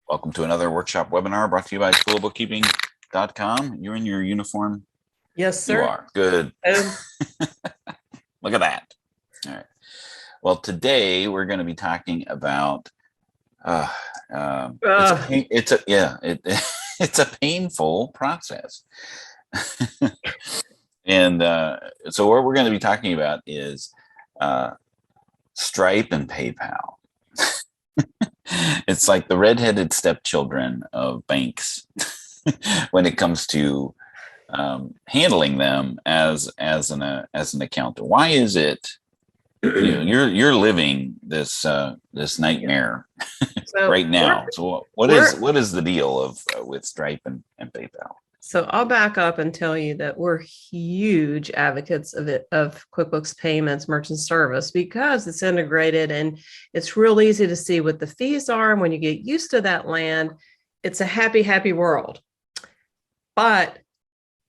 Welcome to another workshop webinar brought to you by schoolofbookkeeping.com. You're in your uniform? Yes, sir. You are. Good. Look at that. All right. Well, today we're going to be talking about it's a painful process. And so what we're going to be talking about is Stripe and PayPal. It's like the redheaded stepchildren of banks when it comes to handling them as an accountant. Why is it you're living this nightmare right now? So what is the deal with Stripe and PayPal? So I'll back up and tell you that we're huge advocates of QuickBooks Payments Merchant Service because it's integrated and it's real easy to see what the fees are. And when you get used to that land, it's a happy, happy world. But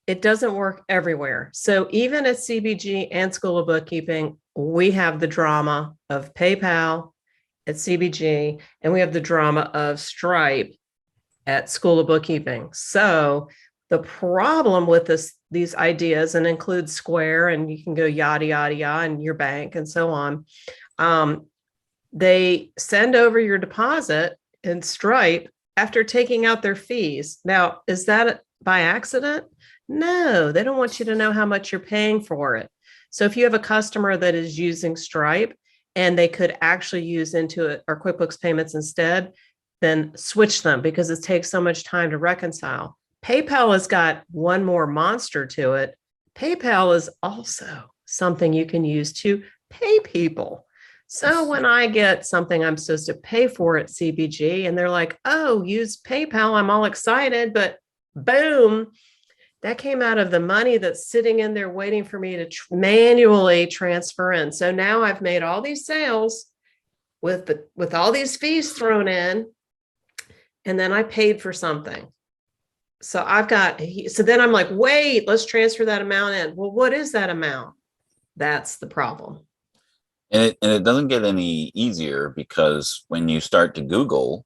it doesn't work everywhere. So even at CBG and School of Bookkeeping, we have the drama of PayPal at CBG, and we have the drama of Stripe at School of Bookkeeping. So the problem with these ideas, and includes Square, and you can go yada, yada, yada, and your bank and so on, they send over your deposit in Stripe after taking out their fees. Now, is that by accident? No, they don't want you to know how much you're paying for it. So if you have a customer that is using Stripe and they could actually use Intuit or QuickBooks Payments instead, then switch them because it takes so much time to reconcile. PayPal has got one more monster to it. PayPal is also something you can use to pay people. So when I get something I'm supposed to pay for at CBG and they're like, oh, use PayPal, I'm all excited, but boom, that came out of the money that's sitting in there waiting for me to manually transfer in. So now I've made all these sales with all these fees thrown in, and then I paid for something. So then I'm like, wait, let's transfer that amount in. Well, what is that amount? That's the problem. And it doesn't get any easier because when you start to Google,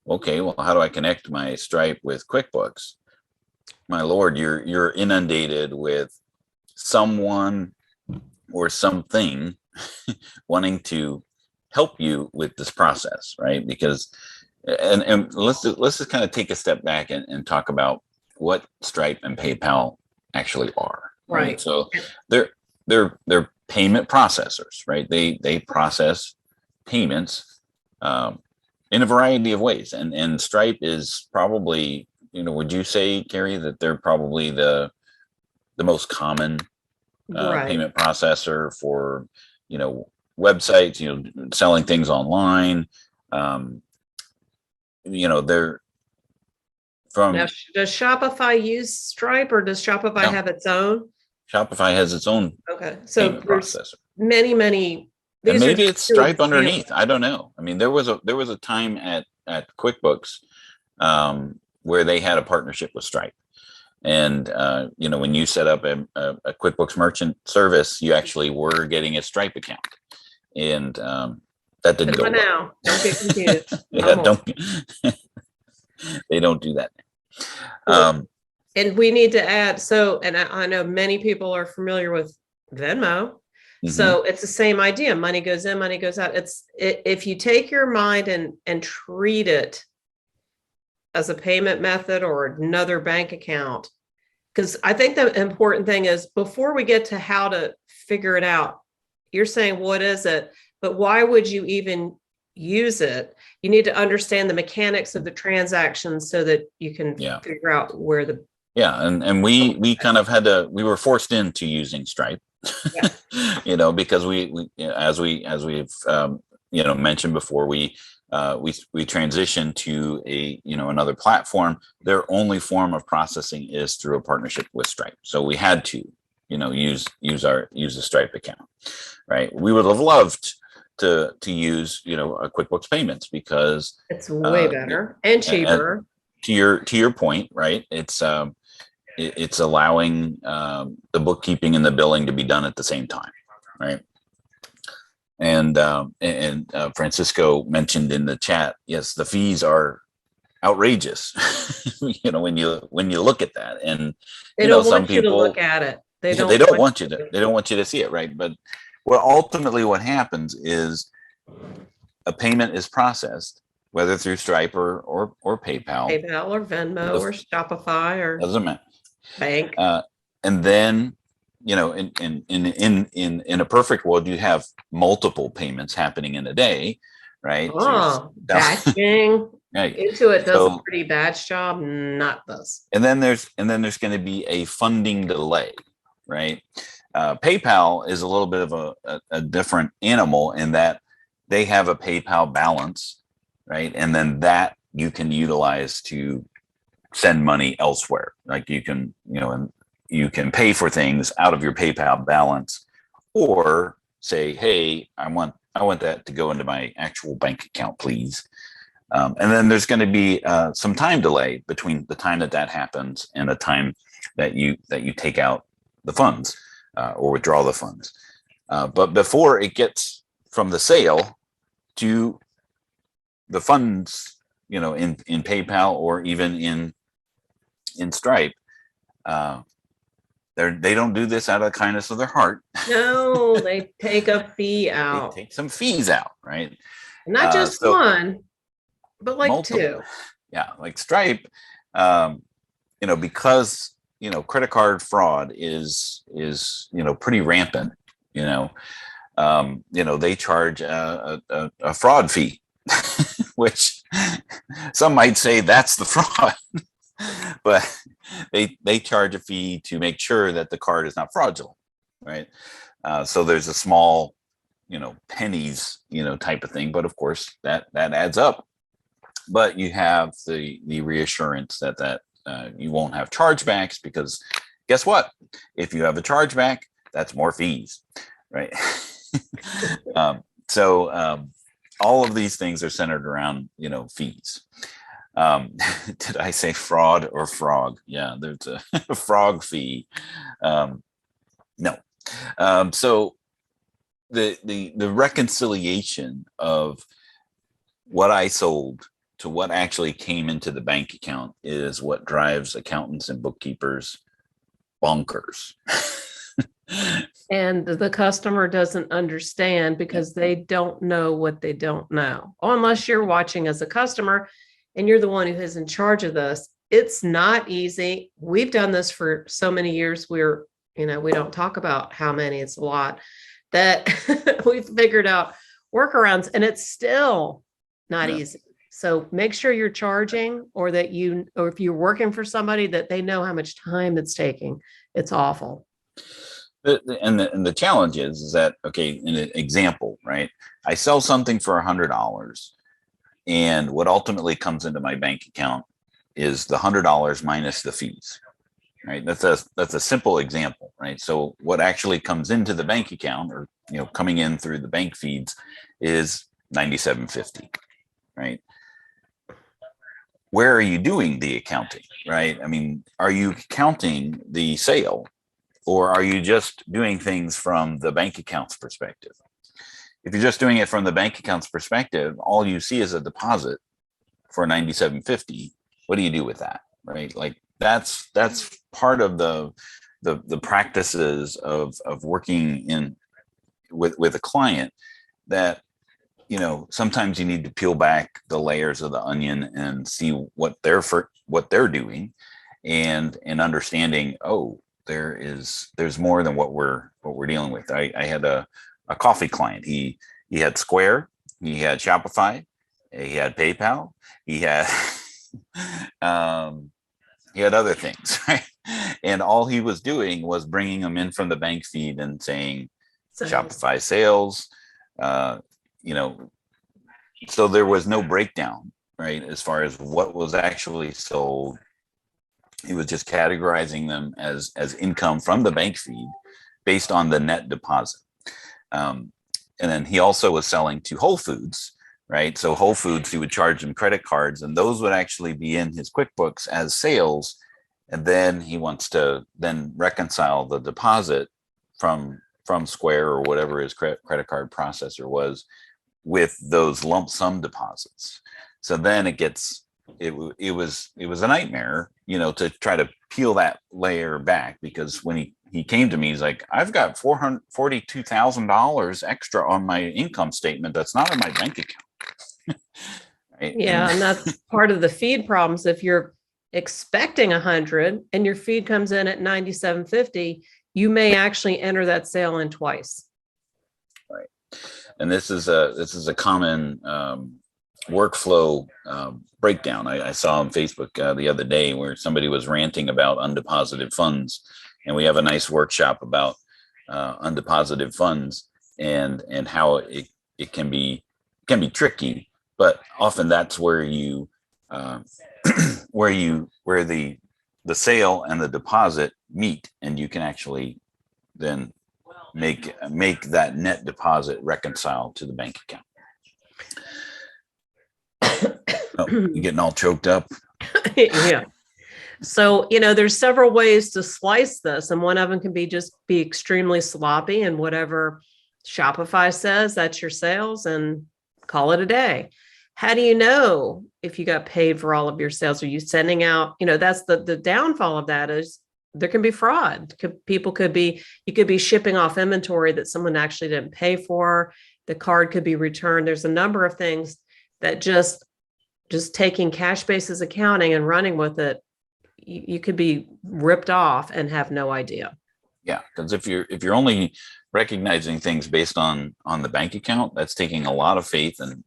okay, well, how do I connect my Stripe with QuickBooks? My Lord, you're inundated with someone or something wanting to help you with this process, right? Because and let's just kind of take a step back and talk about what Stripe and PayPal actually are. Right. So they're payment processors, right? They process payments in a variety of ways, and Stripe is probably, would you say, Carrie, that they're probably the most common payment processor for websites, selling things online. They're from. Now, does Shopify use Stripe or does Shopify have its own? Shopify has its own. Okay, so there's processor. Many. And maybe it's Stripe underneath. I don't know. I mean, there was a time at QuickBooks where they had a partnership with Stripe, and when you set up a QuickBooks Merchant Service, you actually were getting a Stripe account, and that didn't go well. Now, don't get confused. They don't do that. And we need to add, and I know many people are familiar with Venmo. Mm-hmm. So it's the same idea. Money goes in, money goes out. If you take your mind and treat it as a payment method or another bank account, because I think the important thing is before we get to how to figure it out, you're saying, what is it? But why would you even use it? You need to understand the mechanics of the transactions so that you can figure out where the and we kind of we were forced into using Stripe, because we as we've mentioned before, we transitioned to another platform. Their only form of processing is through a partnership with Stripe, so we had to use the Stripe account, right? We would have loved to use a QuickBooks Payments because it's way better and cheaper. To your point, right? It's allowing the bookkeeping and the billing to be done at the same time, right? Francisco mentioned in the chat, yes, the fees are outrageous. When you look at that, and They don't some want you to look people, at it. They yeah, they don't don't want want you you to to. they don't want you to see it, right? But ultimately what happens is a payment is processed, whether through Stripe or PayPal. PayPal or Venmo The, or Shopify or doesn't matter. bank. And then, in a perfect world, you have multiple payments happening in a day, right? So Oh, you're batching. right. Intuit does a So pretty batch job, not this. and then there's going to be a funding delay, right? PayPal is a little bit of a different animal in that they have a PayPal balance, right? And then that you can utilize to send money elsewhere. Like you can, and you can pay for things out of your PayPal balance, or say, hey, I want that to go into my actual bank account, please. And then there's going to be some time delay between the time that happens and the time that you take out the funds or withdraw the funds. But before it gets from the sale to the funds, in PayPal or even in Stripe, they don't do this out of the kindness of their heart. No, they take a fee They out. take some fees out, right? Not just So one, but like multiple, two. yeah, like Stripe, because credit card fraud is pretty rampant. They charge a fraud fee, which some might say that's the fraud. But they charge a fee to make sure that the card is not fraudulent, right? So there's a small, pennies, type of thing, but of course that adds up. But you have the reassurance that you won't have chargebacks, because guess what? If you have a chargeback, that's more fees, right? So all of these things are centered around fees. Did I say fraud or frog? Yeah, there's a frog fee. No. So the reconciliation of what I sold to what actually came into the bank account is what drives accountants and bookkeepers bonkers. And the customer doesn't understand because they don't know what they don't know. Unless you're watching as a customer and you're the one who is in charge of this, it's not easy. We've done this for so many years. We don't talk about how many, it's a lot, that we've figured out workarounds, and it's still not easy. So make sure you're charging, or if you're working for somebody, that they know how much time it's taking. It's awful. And the challenge is that, okay, in an example, right? I sell something for $100, and what ultimately comes into my bank account is the $100 minus the fees, right? That's a simple example, right? So what actually comes into the bank account, or coming in through the bank feeds, is $97.50, right? Where are you doing the accounting, right? I mean, are you counting the sale, or are you just doing things from the bank account's perspective? If you're just doing it from the bank account's perspective, all you see is a deposit for $97.50. What do you do with that, right? Like that's part of the practices of working with a client, that sometimes you need to peel back the layers of the onion and see what they're doing, and understanding, oh, there's more than what we're dealing with. I had a coffee client. He had Square, he had Shopify, he had PayPal, he had he had other things, right? And all he was doing was bringing them in from the bank feed and saying Shopify sales, so there was no breakdown, right, as far as what was actually sold. He was just categorizing them as income from the bank feed based on the net deposit. And then he also was selling to Whole Foods, right? So Whole Foods, he would charge them credit cards, and those would actually be in his QuickBooks as sales. And then he wants to then reconcile the deposit from from Square or whatever his credit card processor was with those lump sum deposits. So then it was a nightmare, to try to peel that layer back, because when he came to me, he's like, I've got $442,000 extra on my income statement that's not in my bank account. Right? Yeah, and that's part of the feed problems. If you're expecting 100 and your feed comes in at 97.50, you may actually enter that sale in twice. Right. And this is a common workflow breakdown. I saw on Facebook the other day where somebody was ranting about undeposited funds, and we have a nice workshop about undeposited funds and how it can be tricky, but often that's where you where the sale and the deposit meet, and you can actually then make that net deposit reconcile to the bank account. Oh, you're getting all choked up. Yeah. So, there's several ways to slice this, and one of them can be extremely sloppy, and whatever Shopify says, that's your sales, and call it a day. How do you know if you got paid for all of your sales? Are you sending out, that's the downfall of that is there can be fraud. You could be shipping off inventory that someone actually didn't pay for. The card could be returned. There's a number of things that just taking cash basis accounting and running with it, you could be ripped off and have no idea. Yeah, because if you're only recognizing things based on the bank account, that's taking a lot of faith and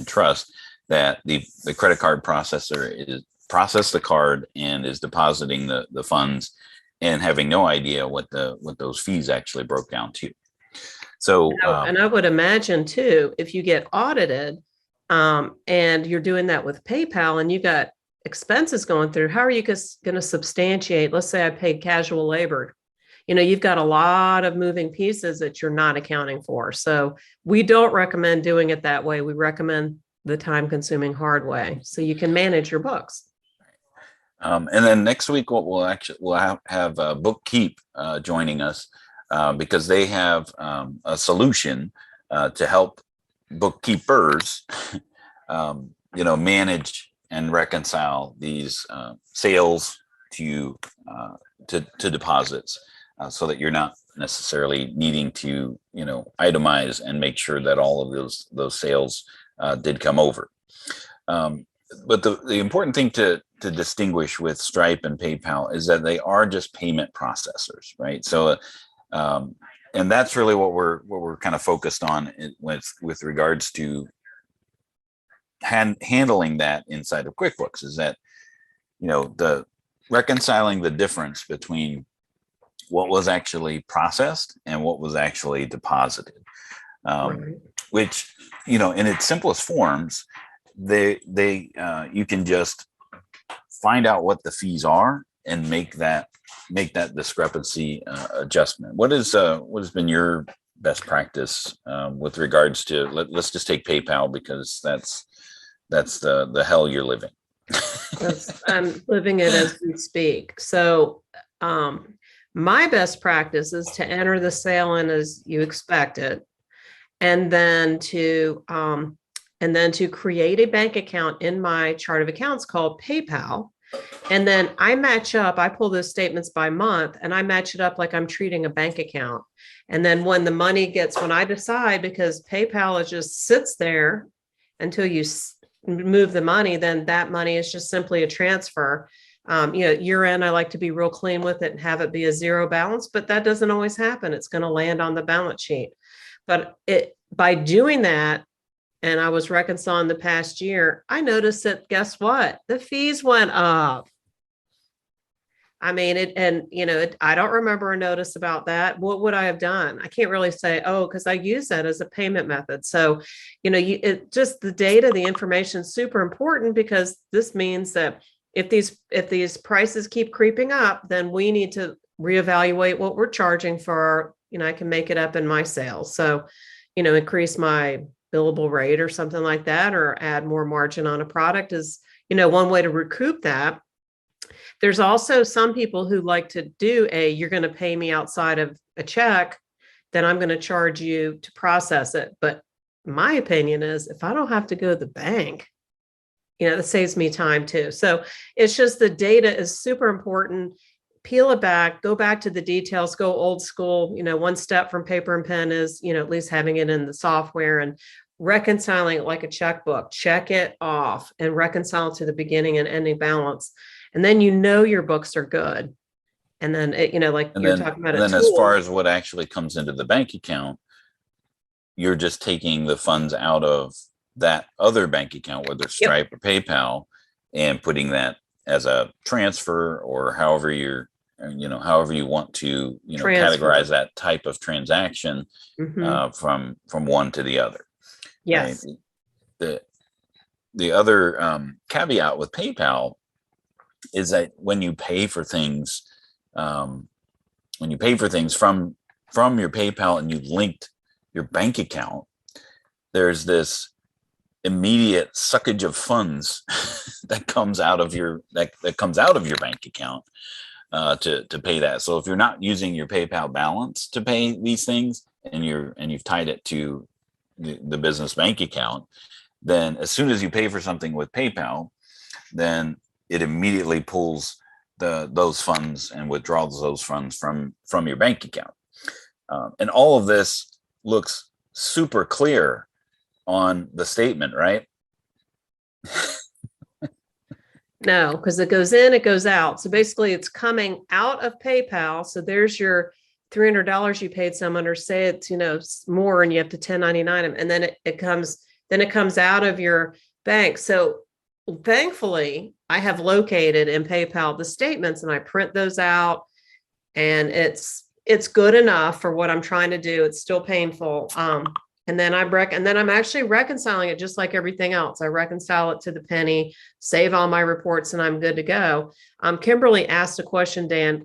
trust that the credit card processor is processed the card and is depositing the funds, and having no idea what those fees actually broke down to. So and I would imagine too, if you get audited and you're doing that with PayPal and you got expenses going through, how are you going to substantiate? Let's say I paid casual labor. You've got a lot of moving pieces that you're not accounting for. So we don't recommend doing it that way. We recommend the time-consuming hard way, so you can manage your books. And then next week, we'll have Bookkeep joining us because they have a solution to help bookkeepers, manage and reconcile these sales to deposits, so that you're not necessarily needing to itemize and make sure that all of those sales did come over. But the important thing to distinguish with Stripe and PayPal is that they are just payment processors, right? So, and that's really what we're kind of focused on with regards to handling that inside of QuickBooks, is that the reconciling the difference between what was actually processed and what was actually deposited, Right. which in its simplest forms, you can just find out what the fees are and make that discrepancy adjustment. What has been your best practice with regards to let's just take PayPal, because that's the hell you're living. I'm living it as we speak. So my best practice is to enter the sale in as you expect it, and then to create a bank account in my chart of accounts called PayPal. And then I pull those statements by month and I match it up like I'm treating a bank account. And then when I decide, because PayPal just sits there until you move the money, then that money is just simply a transfer. Year end, I like to be real clean with it and have it be a zero balance, but that doesn't always happen. It's going to land on the balance sheet. But by doing that, and I was reconciling the past year, I noticed that, guess what? The fees went up. I mean, I don't remember a notice about that. What would I have done? I can't really say, because I use that as a payment method. So, just the data, the information is super important, because this means that if these prices keep creeping up, then we need to reevaluate what we're charging for. I can make it up in my sales. So, increase my billable rate or something like that, or add more margin on a product is, one way to recoup that. There's also some people who like to do you're going to pay me outside of a check. then I'm going to charge you to process it. But my opinion is if I don't have to go to the bank, that saves me time too. So it's just the data is super important. Peel it back, go back to the details, go old school. One step from paper and pen is, at least having it in the software and reconciling it like a checkbook. Check it off and reconcile it to the beginning and ending balance. And then your books are good. And then, like you're talking about a tool. As far as what actually comes into the bank account, you're just taking the funds out of that other bank account, whether Stripe or PayPal, and putting that as a transfer or however you want to, categorize that type of transaction from one to the other. Yes. Right? The other caveat with PayPal is that when you pay for things from your PayPal and you've linked your bank account, there's this immediate suckage of funds that comes out of your bank account to pay that. So if you're not using your PayPal balance to pay these things and you've tied it to the business bank account, then as soon as you pay for something with PayPal, then it immediately pulls those funds and withdraws those funds from your bank account. And all of this looks super clear on the statement, right? No, because it goes in, it goes out. So basically it's coming out of PayPal. So there's your $300 you paid someone, or say it's, more and you have to 1099 them. And then it comes out of your bank. So thankfully I have located in PayPal the statements and I print those out, and it's good enough for what I'm trying to do. It's still painful. And then I'm actually reconciling it just like everything else. I reconcile it to the penny, save all my reports, and I'm good to go. Kimberly asked a question, Dan,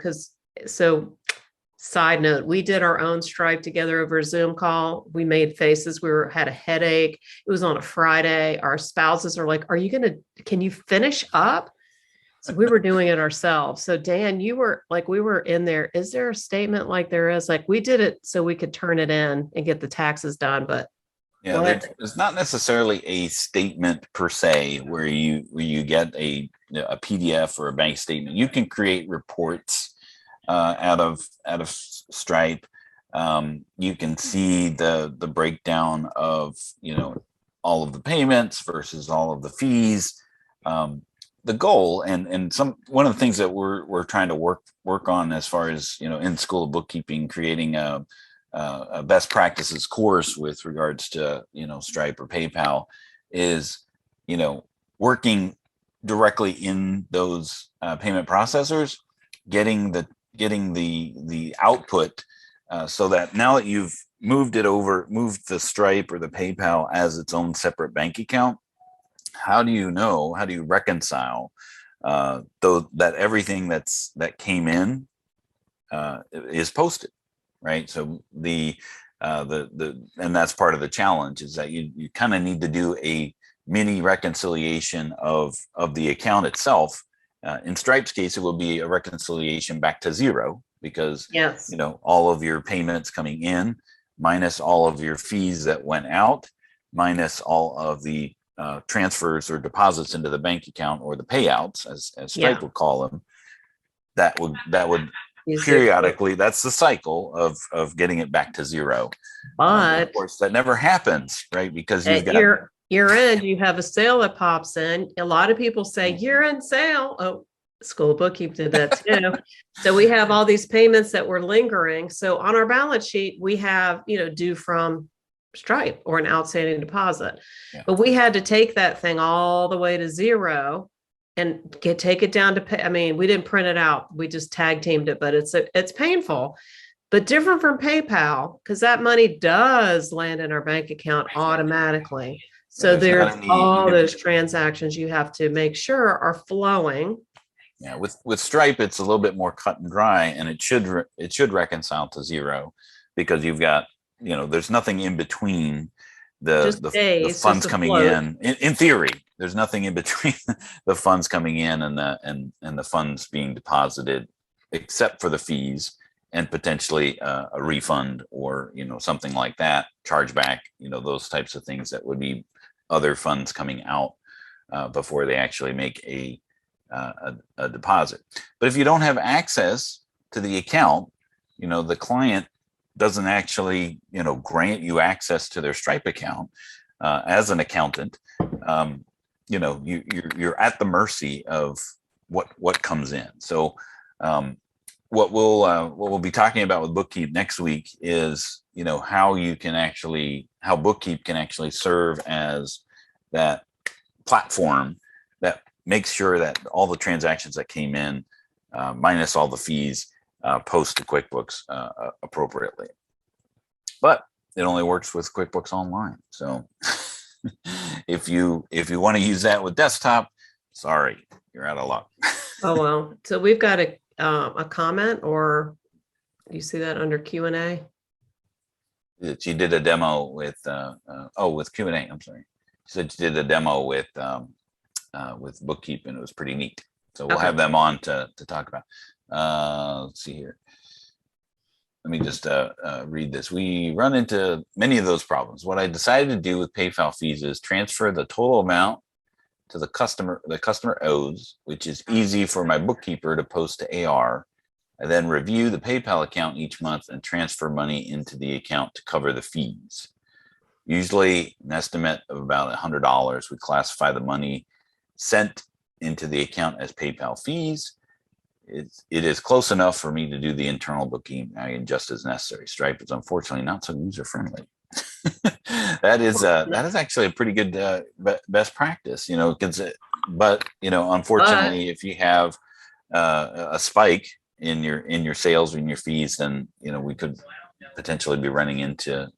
side note, we did our own Stripe together over a Zoom call. We made faces. Had a headache. It was on a Friday. Our spouses are like, can you finish up? So we were doing it ourselves. So Dan, we were in there. Is there a statement like there is? Like we did it so we could turn it in and get the taxes done. But yeah, there's not necessarily a statement per se where you get a PDF or a bank statement. You can create reports out of Stripe. You can see the breakdown of all of the payments versus all of the fees. The goal and one of the things that we're trying to work on as far as in School of Bookkeeping, creating a best practices course with regards to Stripe or PayPal, is working directly in those payment processors, getting the output so that now that you've moved the Stripe or the PayPal as its own separate bank account, how do you reconcile that everything that came in is posted, right? So and that's part of the challenge, is that you kind of need to do a mini reconciliation of the account itself. In Stripe's case, it will be a reconciliation back to zero, because yes, all of your payments coming in minus all of your fees that went out minus all of the transfers or deposits into the bank account, or the payouts, as Stripe would call them, that would periodically, that's the cycle of getting it back to zero. But of course, that never happens, right? Because you've got year end, you have a sale that pops in. A lot of people say year end sale. Oh, School of Bookkeeping did that too. So we have all these payments that were lingering. So on our balance sheet, we have due from Stripe or an outstanding deposit. Yeah. But we had to take that thing all the way to zero and take it down to pay. I mean, we didn't print it out. We just tag teamed it, but it's painful, but different from PayPal, because that money does land in our bank account automatically. So there's all those transactions you have to make sure are flowing. Yeah, with Stripe, it's a little bit more cut and dry, and it should reconcile to zero, because you've got there's nothing in between the funds coming in. In theory, there's nothing in between the funds coming in and the funds being deposited, except for the fees and potentially a refund or, something like that, chargeback, those types of things that would be other funds coming out before they actually make a deposit. But if you don't have access to the account, the client doesn't actually, grant you access to their Stripe account as an accountant. You're at the mercy of what comes in. So what we'll be talking about with Bookkeep next week is how Bookkeep can actually serve as that platform that makes sure that all the transactions that came in minus all the fees post to QuickBooks appropriately. But it only works with QuickBooks Online. So if you want to use that with desktop, sorry, you're out of luck. Oh, well. So we've got a comment, or you see that under Q&A? She did a demo with with Q&A. I'm sorry. She said she did a demo with Bookkeep, and it was pretty neat. So we'll have them on to talk about. Let's see here. Let me just read this. We run into many of those problems. What I decided to do with PayPal fees is transfer the total amount to the customer owes, which is easy for my bookkeeper to post to AR. I then review the PayPal account each month and transfer money into the account to cover the fees. Usually an estimate of about $100. We classify the money sent into the account as PayPal fees. It is close enough for me to do the internal bookkeeping just as necessary. Stripe is unfortunately not so user friendly. That is actually a pretty good best practice, but unfortunately, if you have a spike in your sales and your fees, then we could potentially be running into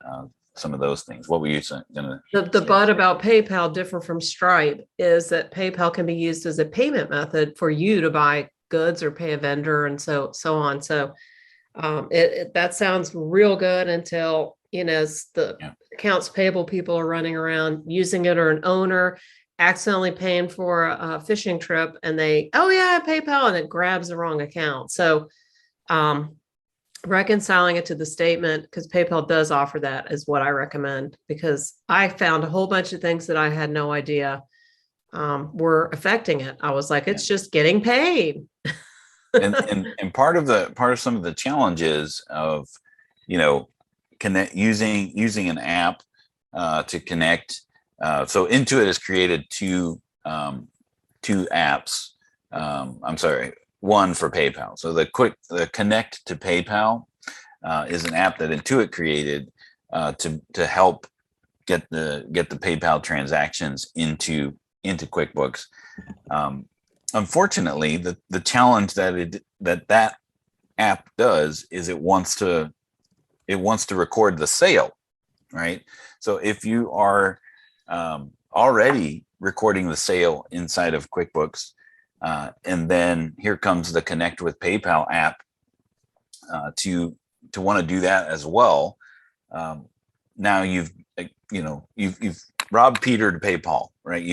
some of those things. What were you gonna the but about PayPal, different from Stripe, is that PayPal can be used as a payment method for you to buy goods or pay a vendor and so on. So that sounds real good until the accounts payable people are running around using it, or an owner accidentally paying for a fishing trip and they PayPal, and it grabs the wrong account. So reconciling it to the statement, because PayPal does offer that, is what I recommend, because I found a whole bunch of things that I had no idea were affecting it. I was like, it's just getting paid. and part of some of the challenges of using an app to connect. So Intuit has created two apps. I'm sorry, one for PayPal. So the Connect to PayPal is an app that Intuit created to help get the PayPal transactions into QuickBooks. Unfortunately, the challenge that app does is it wants to record the sale, right? So if you are already recording the sale inside of QuickBooks, and then here comes the Connect with PayPal app to want to do that as well. Now you've robbed Peter to pay Paul, right?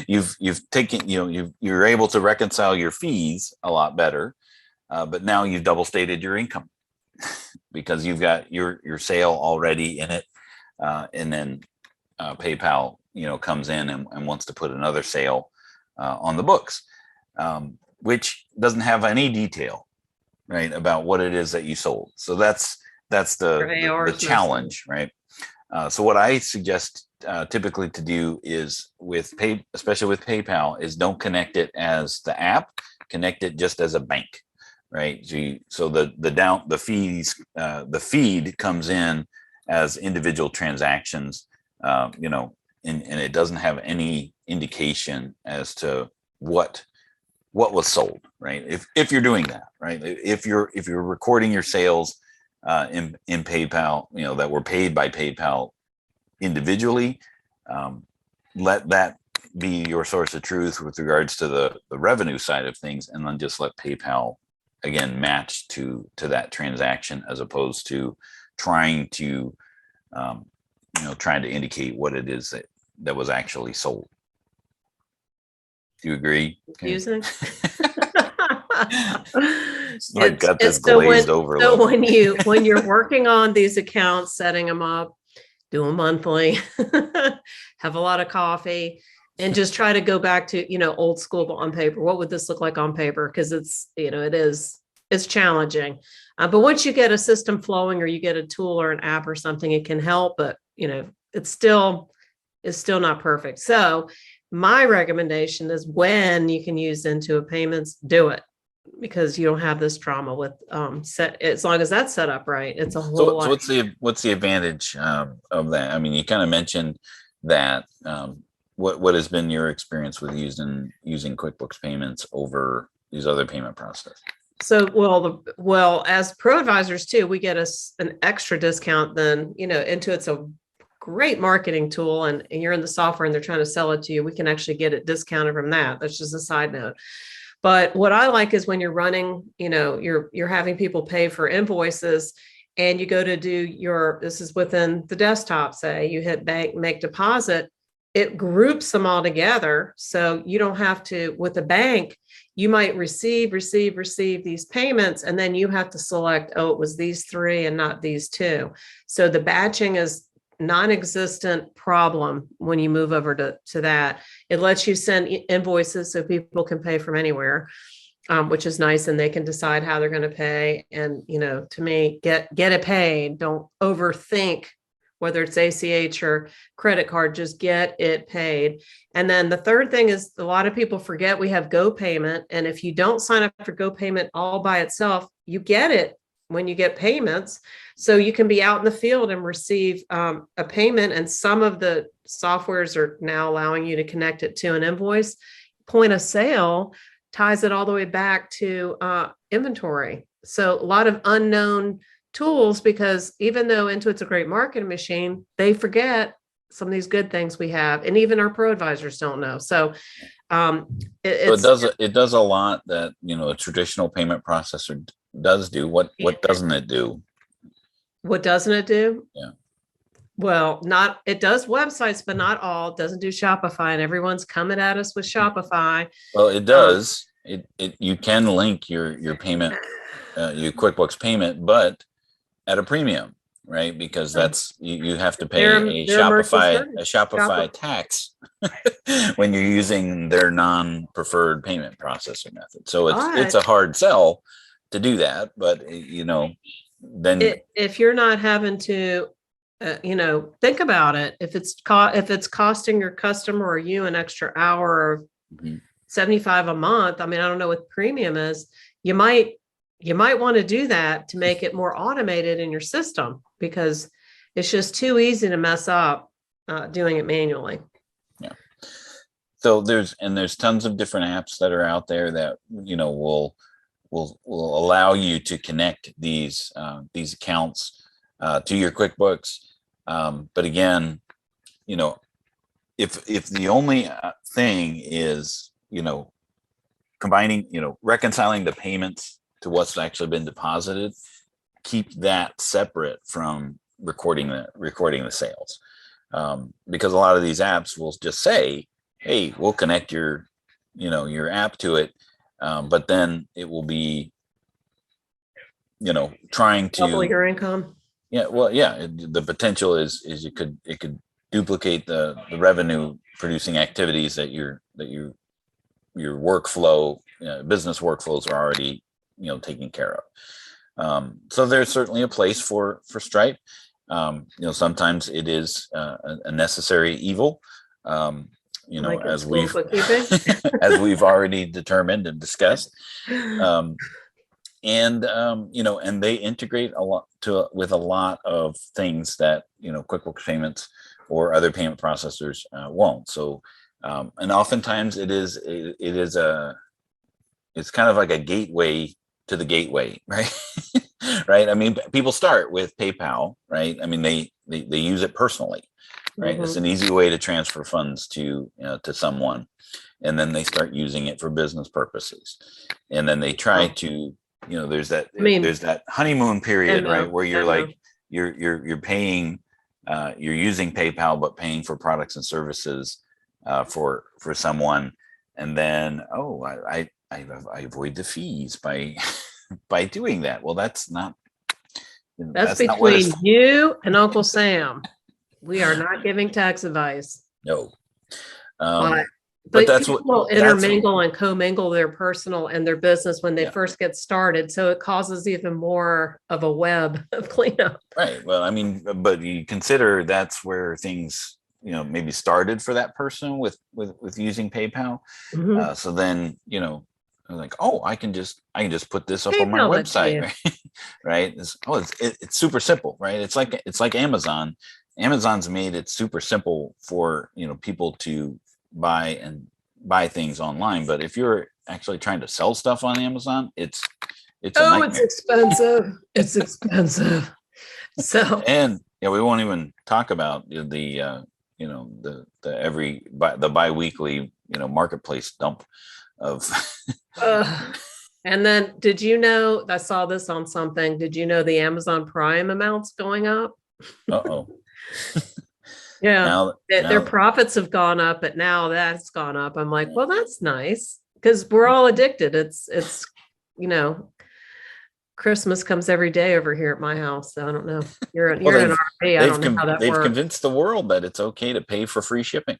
You've taken, you're able to reconcile your fees a lot better, but now you've double stated your income because you've got your sale already in it, and then PayPal comes in and wants to put another sale on the books, which doesn't have any detail, right, about what it is that you sold. So that's the challenge, right? So what I suggest typically to do is especially with PayPal, is don't connect it as the app, connect it just as a bank, right? So the feed comes in as individual transactions, and it doesn't have any indication as to what was sold, right? If you're doing that, right? If you're recording your sales in PayPal, that were paid by PayPal individually, let that be your source of truth with regards to the revenue side of things, and then just let PayPal again match to that transaction, as opposed to trying to indicate what it is that was actually sold. Do you agree? Confusing. It's like got this so glazed over look. when you're working on these accounts, setting them up, do them monthly, have a lot of coffee, and just try to go back to, old school on paper. What would this look like on paper? Because it's challenging. But once you get a system flowing, or you get a tool or an app or something, it can help. But it's still not perfect. So my recommendation is, when you can use Intuit Payments, do it, because you don't have this trauma with as long as that's set up right. It's a whole lot. So what's the advantage of that? I mean, you kind of mentioned that. What has been your experience with using QuickBooks Payments over these other payment processors? So, well, as pro advisors too, we get an extra discount than, Intuit's a great marketing tool, and you're in the software and they're trying to sell it to you. We can actually get it discounted from that. That's just a side note. But what I like is when you're running, you're having people pay for invoices, and you go to do this is within the desktop, say you hit bank, make deposit, it groups them all together. So you don't have to, with a bank, you might receive these payments, and then you have to select, oh, it was these three and not these two. So the batching is non-existent problem when you move over to that. It lets you send invoices so people can pay from anywhere, which is nice, and they can decide how they're going to pay. And, to me, get it paid. Don't overthink whether it's ACH or credit card, just get it paid. And then the third thing is, a lot of people forget we have Go Payment. And if you don't sign up for Go Payment all by itself, you get it when you get payments. So you can be out in the field and receive a payment. And some of the softwares are now allowing you to connect it to an invoice. Point of sale ties it all the way back to inventory. So a lot of unknown tools, because even though Intuit's a great marketing machine, they forget some of these good things we have, and even our pro advisors don't know. So it does a lot that a traditional payment processor does do. What doesn't it do? What doesn't it do? Yeah. Well, it does websites, but not all. It doesn't do Shopify, and everyone's coming at us with Shopify. Well, it does. You can link your payment, your QuickBooks payment, but at a premium, right? Because that's you have to pay a Shopify tax when you're using their non-preferred payment processing method. So it's a hard sell to do that, but then if you're not having to think about it, if it's costing your customer or you an extra hour of $75 a month, I mean, I don't know what premium is, you might want to do that to make it more automated in your system, because it's just too easy to mess up doing it manually. Yeah. So there's tons of different apps that are out there that will allow you to connect these accounts to your QuickBooks. But again, if the only thing is combining, reconciling the payments to what's actually been deposited, keep that separate from recording the sales, because a lot of these apps will just say, hey, we'll connect your app to it, but then it will be trying to double your income. Yeah, well, yeah, the potential is it could duplicate the revenue producing activities that your workflow, business workflows are already taken care of. So there's certainly a place for Stripe. Sometimes it is a necessary evil. Like as we've as we've already determined and discussed. And they integrate a lot with a lot of things that QuickBooks Payments or other payment processors won't. So and oftentimes it's kind of like a gateway to the gateway, right? Right. I mean, people start with PayPal, right? I mean, they use it personally, right? It's an easy way to transfer funds to someone, and then they start using it for business purposes, and then they try to, there's that honeymoon period, right, where you're like you're paying, you're using PayPal but paying for products and services for someone, and then I avoid the fees by by doing that. Well, that's not That's not what between it's you and Uncle Sam. We are not giving tax advice. no. But But that's people what will that's intermingle and commingle their personal and their business when they Yeah. first get started. So it causes even more of a web of cleanup. right. Well, I mean, but you consider that's where things, maybe started for that person with using PayPal. Mhm. So then, I'm like, oh, I can just put this up on my PayPal that to website, you. right? Right? It's super simple, right? It's like Amazon. Amazon's made it super simple for people to buy things online. But if you're actually trying to sell stuff on Amazon, it's a Oh, it's nightmare. expensive. It's expensive. So And we won't even talk about the the bi-weekly marketplace dump of and then did you know, I saw this on something. Did you know the Amazon Prime amount's going up? uh-oh. Yeah. Their Now profits have gone up, but now that's gone up. I'm like, well, that's nice because we're all addicted. It's, you know, Christmas comes every day over here at my house. So I don't know. You're in an RV. I don't know how that they've works. convinced the world that it's okay to pay for free shipping.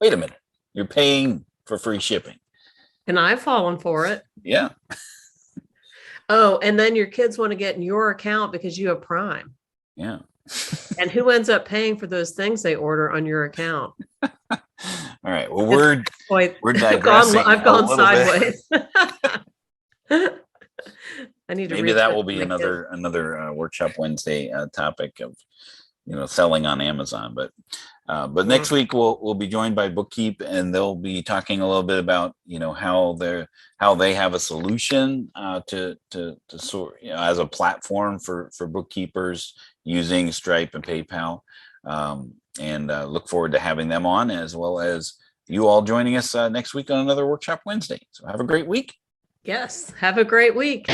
Wait a minute. You're paying for free shipping. And I've fallen for it. Yeah. Oh, and then your kids want to get in your account because you have Prime. Yeah. And who ends up paying for those things they order on your account? All right. Well, we're I've digressing. I've a gone little sideways. I need to Maybe that will be another workshop Wednesday topic of selling on Amazon. But next week we'll be joined by Bookkeep, and they'll be talking a little bit about how they have a solution to sort as a platform for bookkeepers using Stripe and PayPal. And look forward to having them on, as well as you all joining us next week on another Workshop Wednesday. So have a great week. Yes. Have a great week.